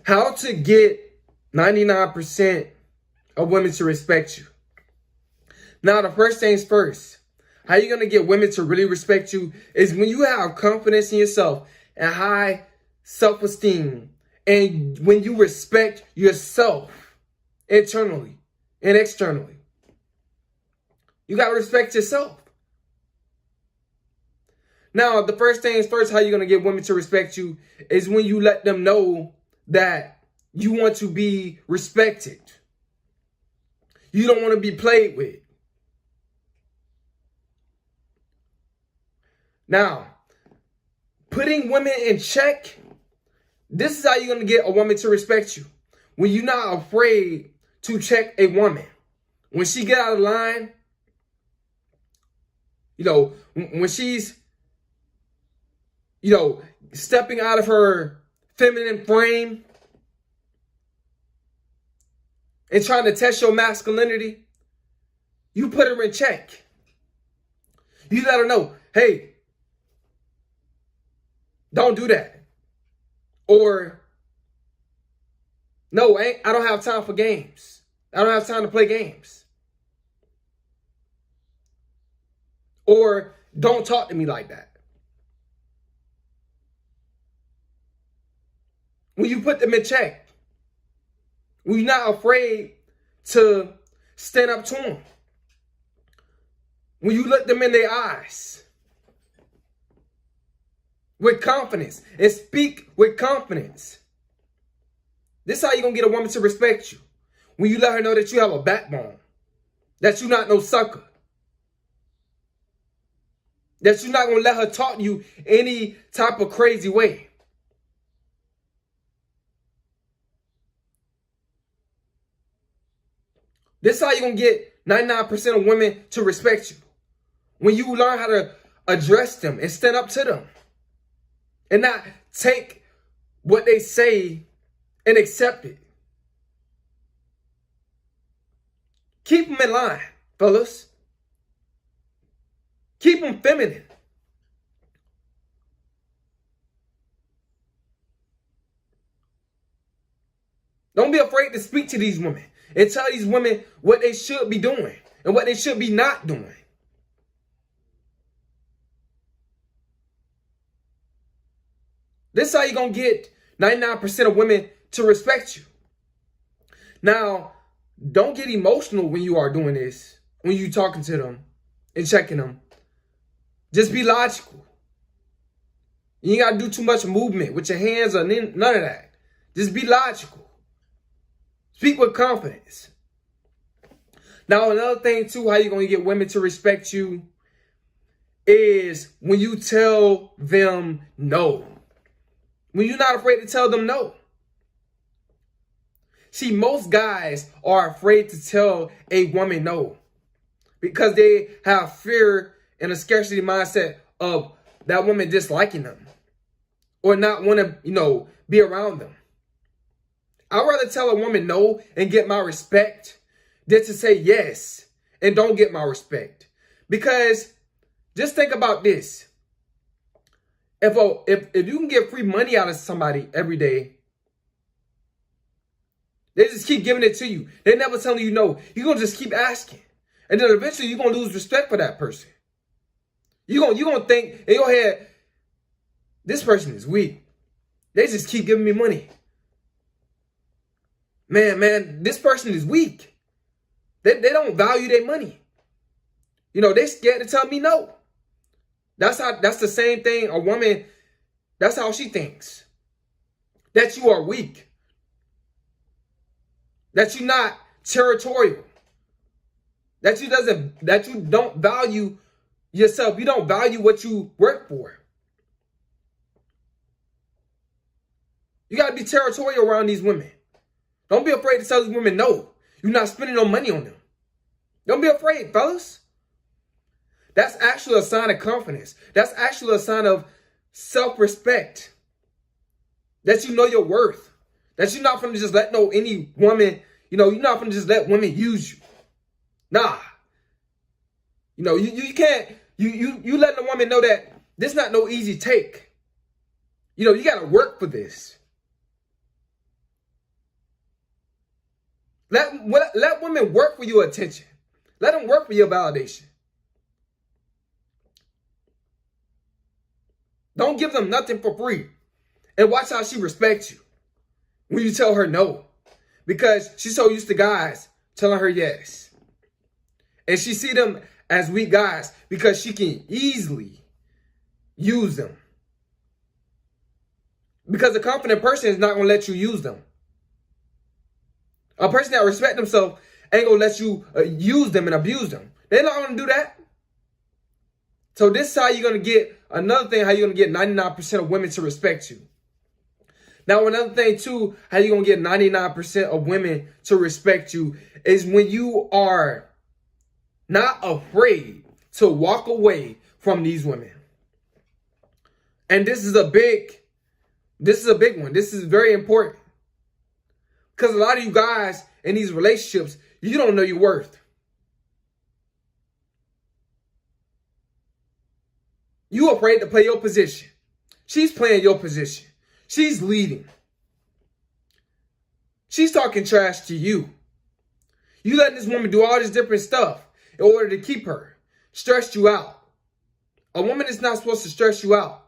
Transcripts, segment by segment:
How to get 99% of women to respect you. Now, the first things first, how you're going to get women to really respect you is when you have confidence in yourself and high self-esteem, and when you respect yourself internally and externally. You got to respect yourself. Now, the first things first, how you're going to get women to respect you is when you let them know that you want to be respected. You don't want to be played with. Now, putting women in check, this is how you're going to get a woman to respect you. When you're not afraid to check a woman. When she get out of line, when she's, stepping out of her feminine frame and trying to test your masculinity, you put her in check. You let her know, hey, don't do that. Or, no, I don't have time for games. I don't have time to play games. Or, don't talk to me like that. When you put them in check, when you're not afraid to stand up to them, when you look them in their eyes with confidence and speak with confidence, this is how you're going to get a woman to respect you. When you let her know that you have a backbone, that you're not no sucker, that you're not going to let her talk to you any type of crazy way. This is how you're going to get 99% of women to respect you. When you learn how to address them and stand up to them. And not take what they say and accept it. Keep them in line, fellas. Keep them feminine. Don't be afraid to speak to these women and tell these women what they should be doing and what they should be not doing. This is how you're going to get 99% of women to respect you. Now, don't get emotional when you are doing this, when you're talking to them and checking them. Just be logical. You ain't got to do too much movement with your hands or none of that. Just be logical. Speak with confidence. Now, another thing, too, how you're going to get women to respect you is when you tell them no. When you're not afraid to tell them no. See, most guys are afraid to tell a woman no because they have fear and a scarcity mindset of that woman disliking them or not want to, be around them. I'd rather tell a woman no and get my respect than to say yes and don't get my respect. Because just think about this. If you can get free money out of somebody every day, they just keep giving it to you. They're never telling you no. You're going to just keep asking. And then eventually you're going to lose respect for that person. You're going to think in your head, this person is weak. They just keep giving me money. Man, this person is weak. They don't value their money. They're scared to tell me no. That's the same thing a woman, that's how she thinks. That you are weak. That you're not territorial. That you don't value yourself. You don't value what you work for. You got to be territorial around these women. Don't be afraid to tell these women no. You're not spending no money on them. Don't be afraid, fellas. That's actually a sign of confidence. That's actually a sign of self-respect. That you know your worth. That you're not going to just let any woman, you're not going to just let women use you. Nah. You can't, you letting a woman know that this not no easy take. You got to work for this. Let women work for your attention. Let them work for your validation. Don't give them nothing for free. And watch how she respects you when you tell her no. Because she's so used to guys telling her yes. And she see them as weak guys because she can easily use them. Because a confident person is not going to let you use them. A person that respects themselves ain't going to let you use them and abuse them. They're not going to do that. So this is how you're going to get, another thing, how you're going to get 99% of women to respect you. Now, another thing, too, how you're going to get 99% of women to respect you is when you are not afraid to walk away from these women. And this is a big one. This is very important. Because a lot of you guys in these relationships, you don't know your worth. You afraid to play your position. She's playing your position. She's leading. She's talking trash to you. You letting this woman do all this different stuff in order to keep her. Stress you out. A woman is not supposed to stress you out.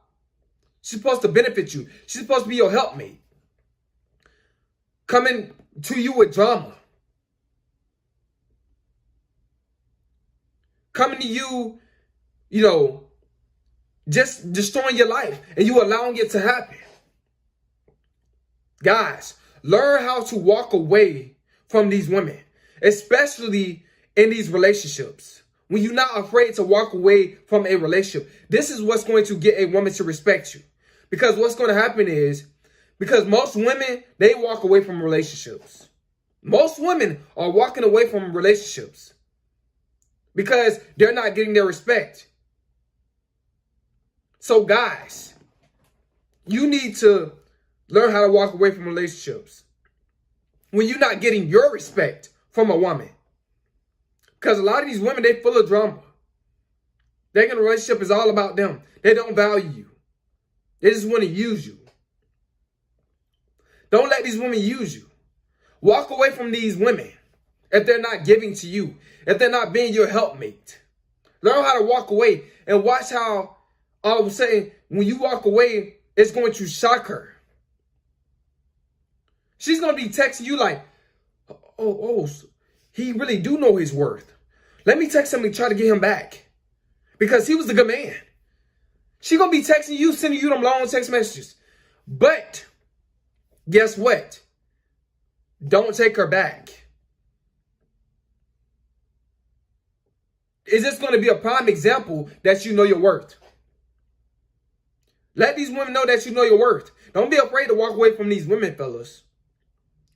She's supposed to benefit you. She's supposed to be your helpmate. Coming to you with drama. Coming to you, just destroying your life. And you allowing it to happen. Guys, learn how to walk away from these women. Especially in these relationships. When you're not afraid to walk away from a relationship. This is what's going to get a woman to respect you. Because what's going to happen is, because most women, they walk away from relationships. Most women are walking away from relationships. Because they're not getting their respect. So guys, you need to learn how to walk away from relationships. When you're not getting your respect from a woman. Because a lot of these women, they full of drama. Their relationship is all about them. They don't value you. They just want to use you. Don't let these women use you. Walk away from these women if they're not giving to you. If they're not being your helpmate. Learn how to walk away and watch how all of a sudden when you walk away, it's going to shock her. She's going to be texting you like, oh, he really do know his worth. Let me text him and try to get him back. Because he was a good man. She going to be texting you, sending you them long text messages. But guess what? Don't take her back. Is this going to be a prime example that you know your worth? Let these women know that you know your worth. Don't be afraid to walk away from these women, fellas.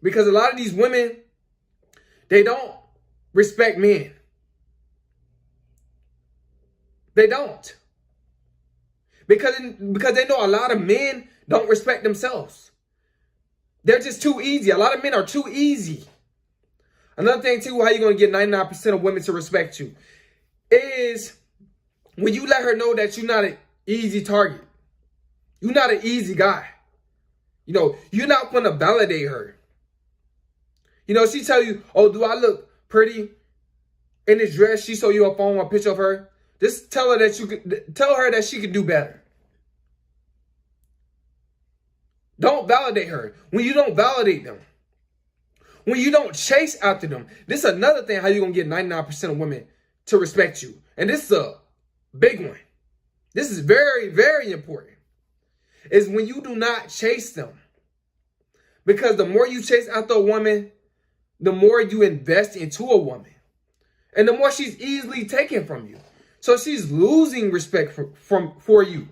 Because a lot of these women, they don't respect men. They don't. Because they know a lot of men don't respect themselves. They're just too easy. A lot of men are too easy. Another thing, too, how you're going to get 99% of women to respect you is when you let her know that you're not an easy target. You're not an easy guy. You're not going to validate her. She tell you, oh, do I look pretty in this dress? She show you a phone, a picture of her. Just tell her that she can do better. Don't validate her. When you don't validate them, when you don't chase after them, this is another thing how you're going to get 99% of women to respect you. And this is a big one. This is very, very important. Is when you do not chase them. Because the more you chase after a woman, the more you invest into a woman. And the more she's easily taken from you. So she's losing respect for you.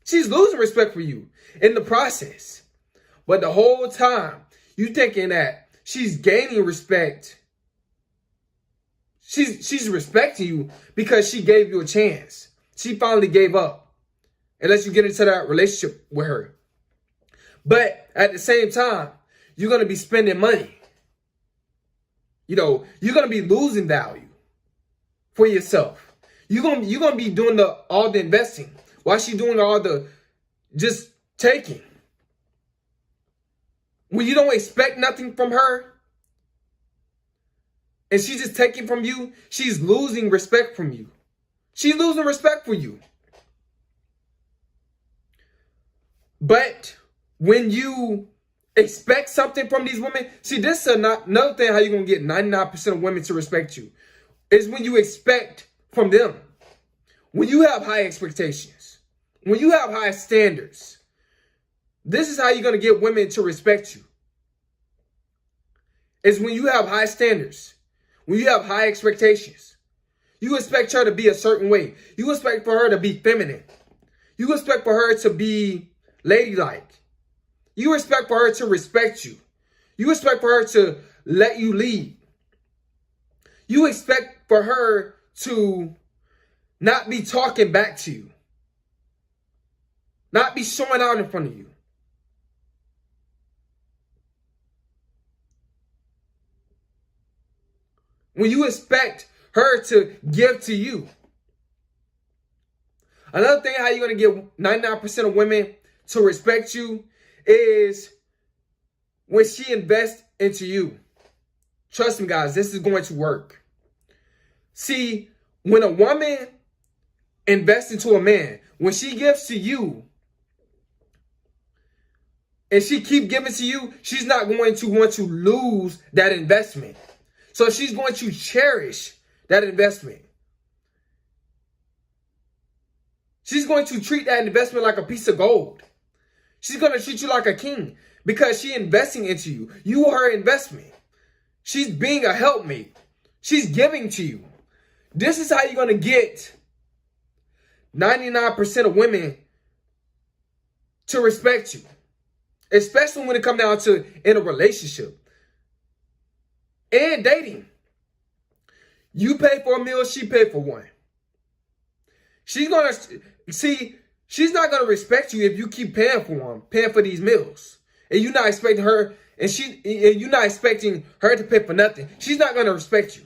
She's losing respect for you in the process. But the whole time, you thinking that she's gaining respect. She's respecting you because she gave you a chance. She finally gave up. Unless you get into that relationship with her. But at the same time, you're going to be spending money. You're going to be losing value for yourself. You're going to be doing all the investing while she's doing all the just taking. When you don't expect nothing from her, and she's just taking from you, she's losing respect from you. She's losing respect for you. But when you expect something from these women, see, this is another thing how you're going to get 99% of women to respect you, is when you expect from them. When you have high expectations, when you have high standards, this is how you're going to get women to respect you. Is when you have high standards, when you have high expectations. You expect her to be a certain way. You expect for her to be feminine. You expect for her to be ladylike. You expect for her to respect you. You expect for her to let you lead. You expect for her to not be talking back to you. Not be showing out in front of you. When you expect her to give to you. Another thing how you're going to get 99% of women to respect you is when she invests into you. Trust me, guys, this is going to work. See, when a woman invests into a man, when she gives to you, and she keep giving to you, she's not going to want to lose that investment. So she's going to cherish that investment. She's going to treat that investment like a piece of gold. She's going to treat you like a king because she's investing into you. You are her investment. She's being a helpmate. She's giving to you. This is how you're going to get 99% of women to respect you. Especially when it comes down to in a relationship. And dating. You pay for a meal, she pay for one. She's going to, see, she's not going to respect you if you keep paying for them, paying for these meals. And you're not expecting her, and you're not expecting her to pay for nothing. She's not going to respect you.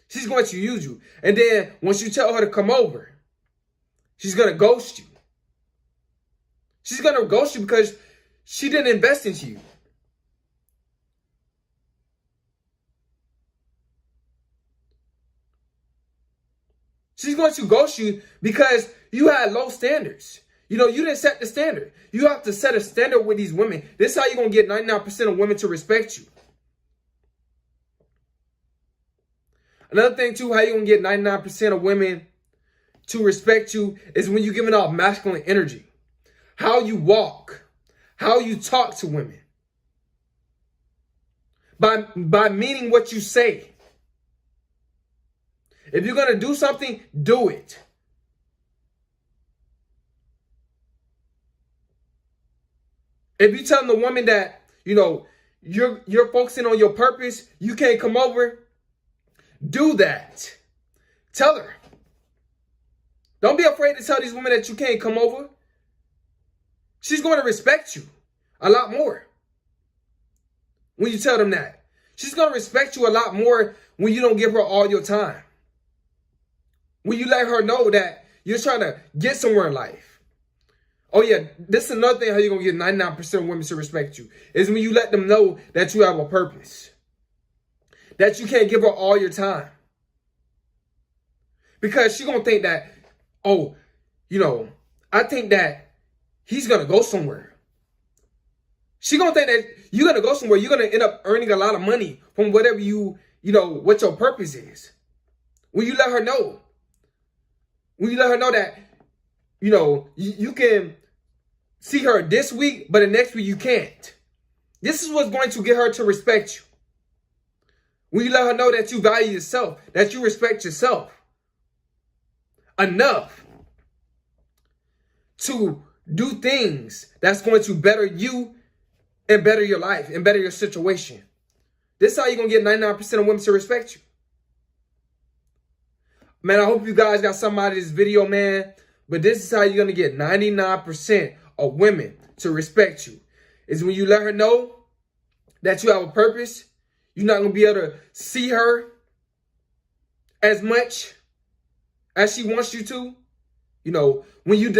She's going to use you. And then once you tell her to come over, she's going to ghost you. She's going to ghost you because she didn't invest into you. She's going to ghost you because you had low standards. You know, you didn't set the standard. You have to set a standard with these women. This is how you're going to get 99% of women to respect you. Another thing, too, how you're going to get 99% of women to respect you is when you're giving off masculine energy. How you walk. How you talk to women. By meaning what you say. If you're going to do something, do it. If you tell the woman that, you know, you're focusing on your purpose, you can't come over, do that. Tell her. Don't be afraid to tell these women that you can't come over. She's going to respect you a lot more when you tell them that. She's going to respect you a lot more when you don't give her all your time. When you let her know that you're trying to get somewhere in life. Oh yeah, this is another thing how you're going to get 99% of women to respect you. Is when you let them know that you have a purpose. That you can't give her all your time. Because she's going to think that, oh, you know, I think that he's going to go somewhere. She's going to think that you're going to go somewhere. You're going to end up earning a lot of money from whatever what your purpose is. When you let her know. When you let her know that, you know, you can see her this week, but the next week you can't. This is what's going to get her to respect you. When you let her know that you value yourself, that you respect yourself enough to do things that's going to better you and better your life and better your situation. This is how you're going to get 99% of women to respect you. Man, I hope you guys got something out of this video, man. But this is how you're going to get 99% of women to respect you. Is when you let her know that you have a purpose. You're not going to be able to see her as much as she wants you to. You know, when you